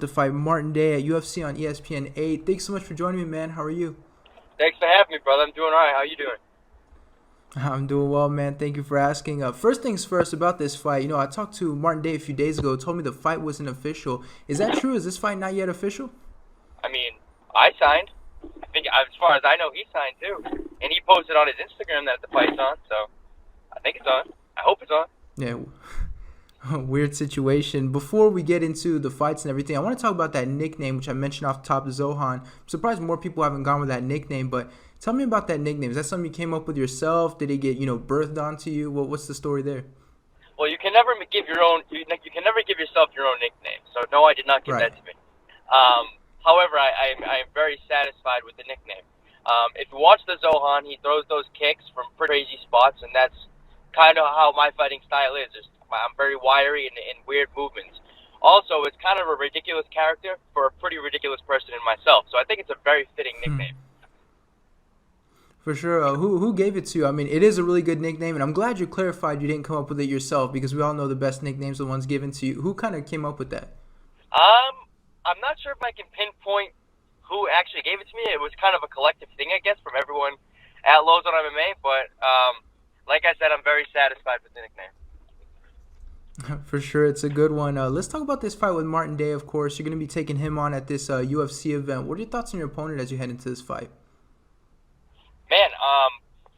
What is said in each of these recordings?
To fight Martin Day at UFC on ESPN 8. Thanks so much for joining me, man. How are you? Thanks for having me, brother. I'm doing all right. How you doing? I'm doing well, man. Thank you for asking. First things first about this fight. I talked to Martin Day a few days ago. Told me the fight wasn't official. Is that true? Is this fight not yet official? I mean, I signed. I think, as far as I know, he signed too, and he posted on his Instagram that the fight's on. So I think it's on. I hope it's on. Yeah. Weird situation. Before we get into the fights and everything, I want to talk about that nickname, which I mentioned off the top of Zohan. I'm surprised more people haven't gone with that nickname, but tell me about that nickname. Is that something you came up with yourself? Did it get, birthed onto you? What's the story there? Well, you can never give your own. You can never give yourself your own nickname. So no, I did not give Right. that to me. However, I am very satisfied with the nickname. If you watch the Zohan, he throws those kicks from pretty crazy spots, and that's kind of how my fighting style is. I'm very wiry and weird movements. Also, it's kind of a ridiculous character for a pretty ridiculous person in myself. So I think it's a very fitting Hmm. nickname. For sure. Who gave it to you? I mean, it is a really good nickname, and I'm glad you clarified you didn't come up with it yourself because we all know the best nicknames are the ones given to you. Who kind of came up with that? Um, I'm not sure if I can pinpoint who actually gave it to me. It was kind of a collective thing, I guess, from everyone at Lowe's on MMA. But like I said, I'm very satisfied with the nickname. For sure, it's a good one. Let's talk about this fight with Martin Day. Of course, you're going to be taking him on at this UFC event. What are your thoughts on your opponent as you head into this fight? Man,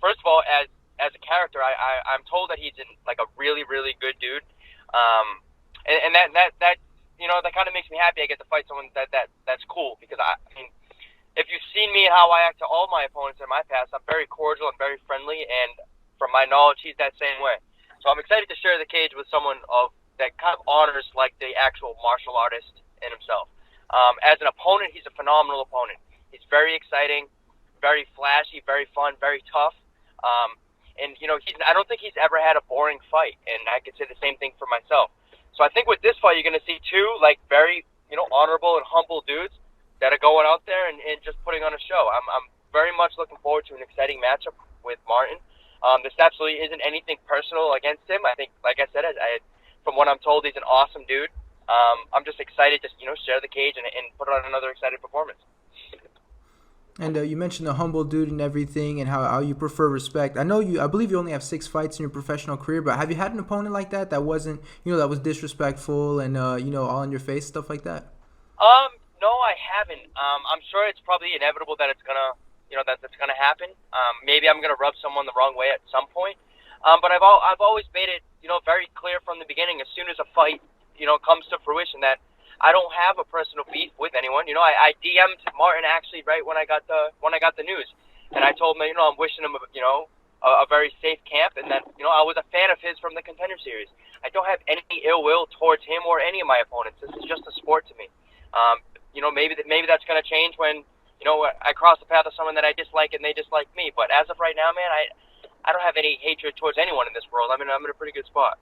first of all, as a character, I'm told that he's like a really really good dude. And that that kind of makes me happy. I get to fight someone that's cool because I mean, if you've seen me and how I act to all my opponents in my past, I'm very cordial and very friendly, and from my knowledge, he's that same way. So I'm excited to share the cage with someone that kind of honors like the actual martial artist in himself. As an opponent, he's a phenomenal opponent. He's very exciting, very flashy, very fun, very tough. And I don't think he's ever had a boring fight, and I could say the same thing for myself. So I think with this fight, you're going to see two like very honorable and humble dudes that are going out there and just putting on a show. I'm very much looking forward to an exciting matchup with Martin. This absolutely isn't anything personal against him. I think, like I said, from what I'm told, he's an awesome dude. I'm just excited to share the cage and put on another exciting performance. And you mentioned the humble dude and everything, and how you prefer respect. I know you. I believe you only have 6 fights in your professional career, but have you had an opponent like that that wasn't, that was disrespectful and all in your face, stuff like that? No, I haven't. I'm sure it's probably inevitable that it's gonna, that's gonna happen. Maybe I'm gonna rub someone the wrong way at some point. But I've always made it, very clear from the beginning. As soon as a fight, comes to fruition, that I don't have a personal beef with anyone. I DM'd Martin actually right when I got the news, and I told him, I'm wishing him, a very safe camp, and that, I was a fan of his from the Contender Series. I don't have any ill will towards him or any of my opponents. This is just a sport to me. Maybe that's going to change when I cross the path of someone that I dislike and they dislike me. But as of right now, man, I don't have any hatred towards anyone in this world. I'm in a pretty good spot.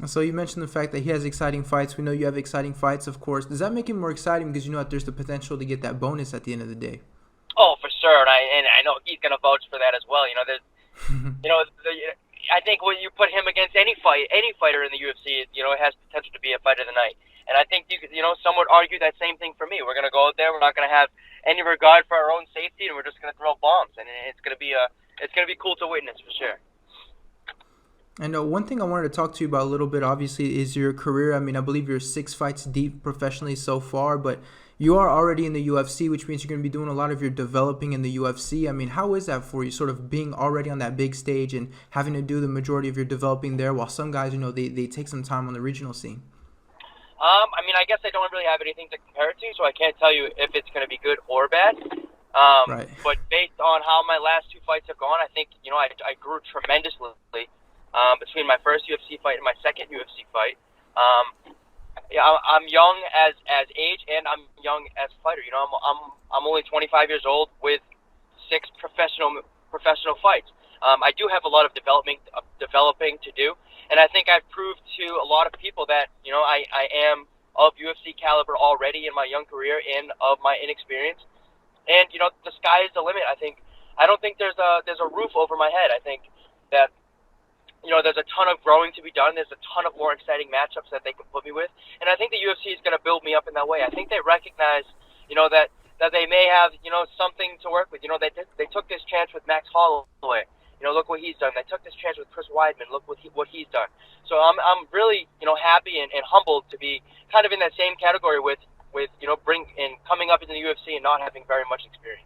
So you mentioned the fact that he has exciting fights. We know you have exciting fights, of course. Does that make it more exciting because you know that there's the potential to get that bonus at the end of the day? Oh, for sure, and I know he's going to vouch for that as well. There's I think when you put him against any fighter in the UFC, it has potential to be a fight of the night. And I think some would argue that same thing for me. We're going to go out there. We're not going to have any regard for our own safety, and we're just going to throw bombs. And it's going to be cool to witness for sure. And one thing I wanted to talk to you about a little bit, obviously, is your career. I mean, I believe you're 6 fights deep professionally so far, but you are already in the UFC, which means you're going to be doing a lot of your developing in the UFC. I mean, how is that for you, sort of being already on that big stage and having to do the majority of your developing there, while some guys, they take some time on the regional scene? I mean, I guess I don't really have anything to compare it to, so I can't tell you if it's going to be good or bad. Right. But based on how my last 2 fights have gone, I think I grew tremendously between my first UFC fight and my second UFC fight. Yeah, I'm young as age, and I'm young as a fighter. I'm only 25 years old with 6 professional fights. I do have a lot of developing to do, and I think I've proved to a lot of people that I am of UFC caliber already in my young career and of my inexperience. And the sky is the limit. I don't think there's a roof over my head. I think that there's a ton of growing to be done. There's a ton of more exciting matchups that they can put me with, and I think the UFC is going to build me up in that way. I think they recognize, that they may have, something to work with. They took this chance with Max Holloway. Look what he's done. They took this chance with Chris Weidman. Look what he's done. So I'm really, happy and humbled to be kind of in that same category with coming up in the UFC and not having very much experience.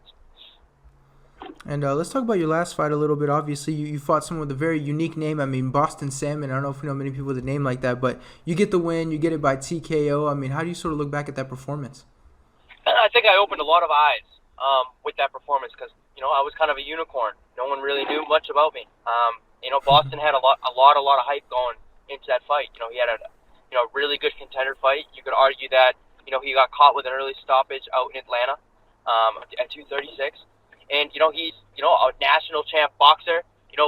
And let's talk about your last fight a little bit. Obviously, you fought someone with a very unique name. I mean, Boston Salmon. I don't know if you know many people with a name like that, but you get the win. You get it by TKO. I mean, how do you sort of look back at that performance? I think I opened a lot of eyes with that performance because I was kind of a unicorn. No one really knew much about me. Boston had a lot of hype going into that fight. He had a really good contender fight. You could argue that he got caught with an early stoppage out in Atlanta at 236. And, he's, a national champ boxer,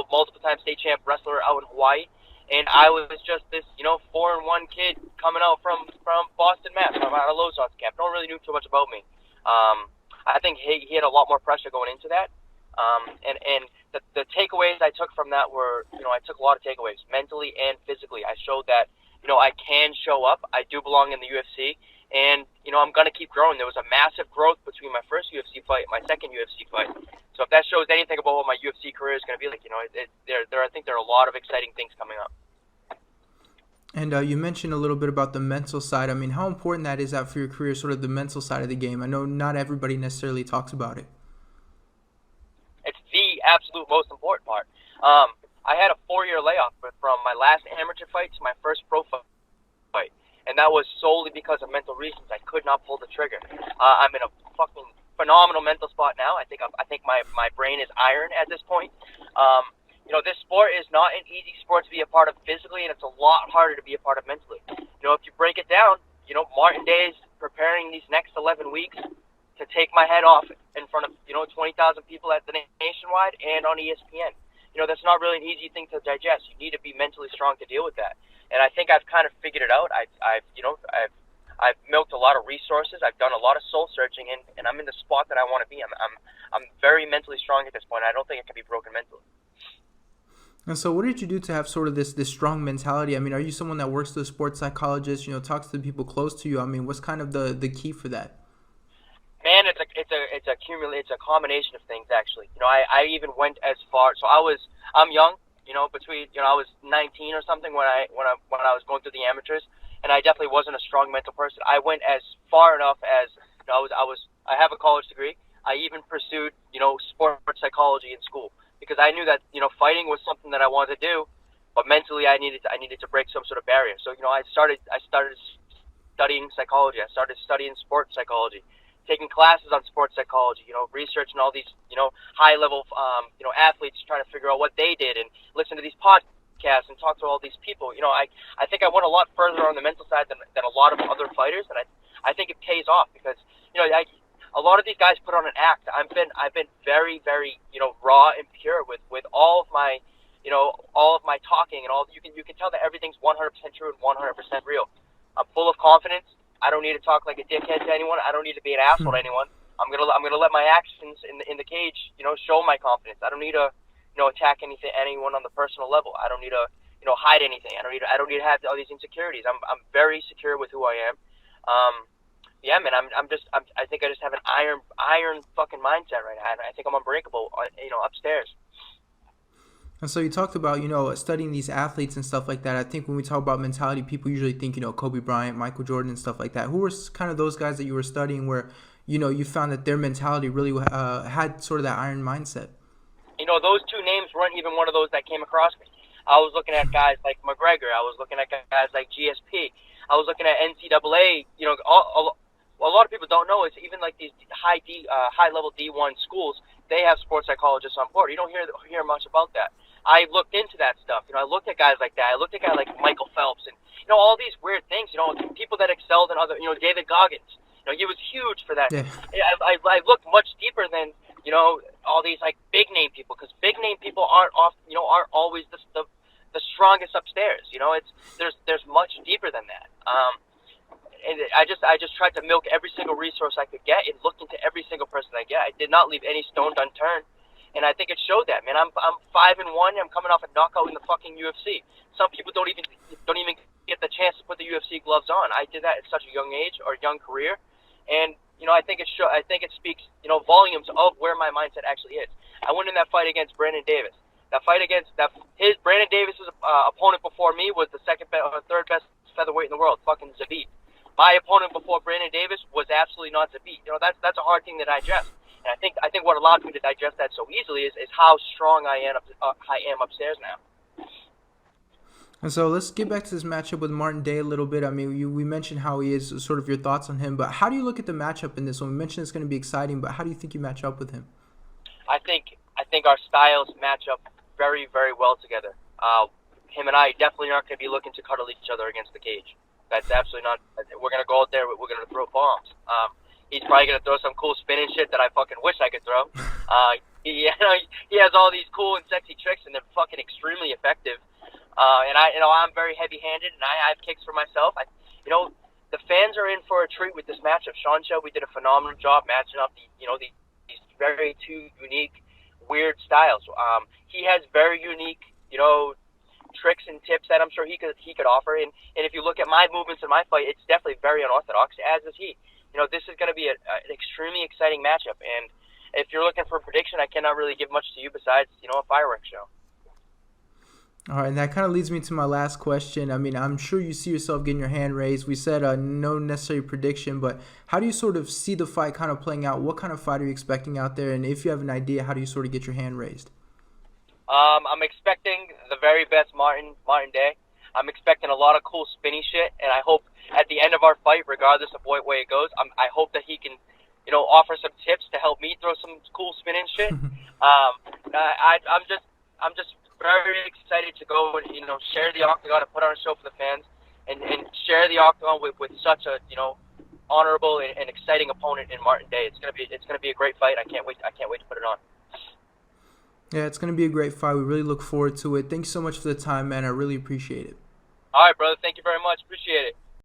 multiple time state champ wrestler out in Hawaii. And I was just this, 4-1 kid coming out from Boston, Mass, from out of Lozon's camp. No one really knew too much about me. I think he had a lot more pressure going into that. And the takeaways I took from that were, I took a lot of takeaways, mentally and physically. I showed that, I can show up. I do belong in the UFC. And, I'm going to keep growing. There was a massive growth between my first UFC fight and my second UFC fight. So if that shows anything about what my UFC career is going to be like, I think there are a lot of exciting things coming up. And you mentioned a little bit about the mental side. I mean, how important that is for your career, sort of the mental side of the game? I know not everybody necessarily talks about it. It's the absolute most important part. I had a 4-year layoff from my last amateur fight to my first pro fight. And that was solely because of mental reasons. I could not pull the trigger. I'm in a fucking phenomenal mental spot now. I think my brain is iron at this point. This sport is not an easy sport to be a part of physically, and it's a lot harder to be a part of mentally. If you break it down, Martin Day is preparing these next 11 weeks to take my head off in front of 20,000 people at the Nationwide and on ESPN. That's not really an easy thing to digest. You need to be mentally strong to deal with that. And I think I've kind of figured it out. I've milked a lot of resources. I've done a lot of soul searching, and I'm in the spot that I want to be. I'm very mentally strong at this point. I don't think it can be broken mentally. And so what did you do to have sort of this strong mentality? I mean, are you someone that works with a sports psychologist, talks to the people close to you? I mean, what's kind of the key for that? Man, it's a combination of things, actually. I even went as far. So I'm young. I was 19 or something when I was going through the amateurs, and I definitely wasn't a strong mental person. I went as far enough as I have a college degree. I even pursued sports psychology in school because I knew that fighting was something that I wanted to do, but mentally I needed to break some sort of barrier. So I started studying psychology. I started studying sports psychology, taking classes on sports psychology, researching all these, high-level, athletes, trying to figure out what they did and listen to these podcasts and talk to all these people. I think I went a lot further on the mental side than a lot of other fighters, and I think it pays off because, a lot of these guys put on an act. I've been very, very, raw and pure with all of my, all of my talking and all. You can tell that everything's 100% true and 100% real. I'm full of confidence. I don't need to talk like a dickhead to anyone. I don't need to be an asshole to anyone. I'm gonna let my actions in the cage, show my confidence. I don't need to, attack anyone on the personal level. I don't need to, hide anything. I don't need to have all these insecurities. I'm very secure with who I am. Yeah, man. I think I just have an iron fucking mindset right now. I think I'm unbreakable. Upstairs. And so you talked about, studying these athletes and stuff like that. I think when we talk about mentality, people usually think, Kobe Bryant, Michael Jordan, and stuff like that. Who were kind of those guys that you were studying where, you found that their mentality really had sort of that iron mindset? Those two names weren't even one of those that came across me. I was looking at guys like McGregor. I was looking at guys like GSP. I was looking at NCAA. A lot of people don't know is even like these high level D1 schools, they have sports psychologists on board. You don't hear much about that. I looked into that stuff. I looked at guys like that. I looked at guys like Michael Phelps and all these weird things. People that excelled in other. David Goggins. He was huge for that. Yeah. I looked much deeper than all these like big name people because big name people aren't always the strongest upstairs. There's much deeper than that. And I just tried to milk every single resource I could get and looked into every single person I get. I did not leave any stone unturned. and I think it showed that, man. I'm 5-1. I'm coming off a knockout in the fucking UFC. Some people don't even get the chance to put the UFC gloves on. I did that at such a young age or young career, and I think I think it speaks volumes of where my mindset actually is. I went in that fight against Brandon Davis. That fight against his Brandon Davis's opponent before me was the third best featherweight in the world, fucking Zabit. My opponent before Brandon Davis was absolutely not Zabit. That's a hard thing to digest. And I think what allowed me to digest that so easily is how strong I am upstairs now. And so let's get back to this matchup with Martin Day a little bit. I mean, we mentioned how he is, sort of your thoughts on him, but how do you look at the matchup in this one? We mentioned it's going to be exciting, but how do you think you match up with him? I think our styles match up very, very well together. Him and I definitely aren't going to be looking to cuddle each other against the cage. That's absolutely not. We're going to go out there. We're going to throw bombs. He's probably going to throw some cool spinning shit that I fucking wish I could throw. He has all these cool and sexy tricks, and they're fucking extremely effective. And I'm very heavy-handed, and I have kicks for myself. The fans are in for a treat with this matchup. Sean Shelby did a phenomenal job matching up these very two unique, weird styles. He has very unique, tricks and tips that I'm sure he could offer. And if you look at my movements in my fight, it's definitely very unorthodox, as is he. This is going to be an extremely exciting matchup. And if you're looking for a prediction, I cannot really give much to you besides, a fireworks show. All right, and that kind of leads me to my last question. I mean, I'm sure you see yourself getting your hand raised. We said no necessary prediction, but how do you sort of see the fight kind of playing out? What kind of fight are you expecting out there? And if you have an idea, how do you sort of get your hand raised? I'm expecting the very best Martin Day. I'm expecting a lot of cool spinny shit, and I hope at the end of our fight, regardless of what way it goes, I hope that he can, offer some tips to help me throw some cool spinning shit. I'm just very excited to go and share the octagon and put on a show for the fans, and share the octagon with such a honorable and exciting opponent in Martin Day. It's gonna be a great fight. I can't wait to put it on. Yeah, it's going to be a great fight. We really look forward to it. Thank you so much for the time, man. I really appreciate it. All right, brother. Thank you very much. Appreciate it.